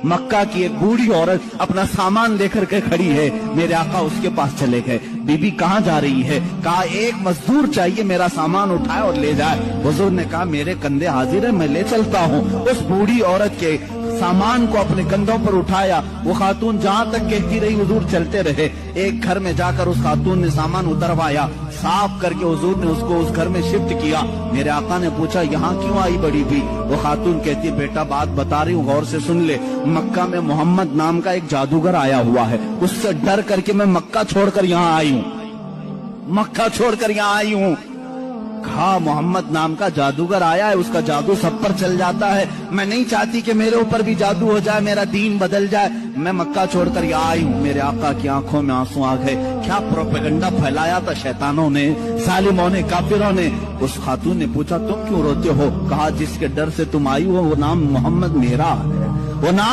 मक्का की एक बूढ़ी औरत अपना सामान लेकर के खड़ी है। मेरे आका उसके पास चले गए। बीबी कहाँ जा रही है? कहा एक मजदूर चाहिए, मेरा सामान उठाए और ले जाए। हुजूर ने कहा मेरे कंधे हाजिर है, मैं ले चलता हूँ। उस बूढ़ी औरत के सामान को अपने कंधों पर उठाया। वो खातून जहाँ तक कहती रही हुजूर चलते रहे। एक घर में जाकर उस खातून ने सामान उतरवाया, साफ करके हुजूर ने उसको उस घर में शिफ्ट किया। मेरे आका ने पूछा यहाँ क्यों आई बड़ी भी? वो खातून कहती है बेटा बात बता रही हूँ, गौर से सुन ले। मक्का में मोहम्मद नाम का एक जादूगर आया हुआ है, उससे डर करके मैं मक्का छोड़कर यहाँ आई हूँ, मक्का छोड़कर यहाँ आई हूँ। कहा मोहम्मद नाम का जादूगर आया है, उसका जादू सब पर चल जाता है। मैं नहीं चाहती कि मेरे ऊपर भी जादू हो जाए, मेरा दीन बदल जाए। मैं मक्का छोड़कर यहाँ आई हूँ। मेरे आका की आंखों में आंसू आ गए। क्या प्रोपेगेंडा फैलाया था शैतानों ने, जालिमों ने, काफिरों ने। उस खातून ने पूछा तुम क्यों रोते हो? कहा जिसके डर से तुम आई हो वो नाम मोहम्मद मेरा है, वो नाम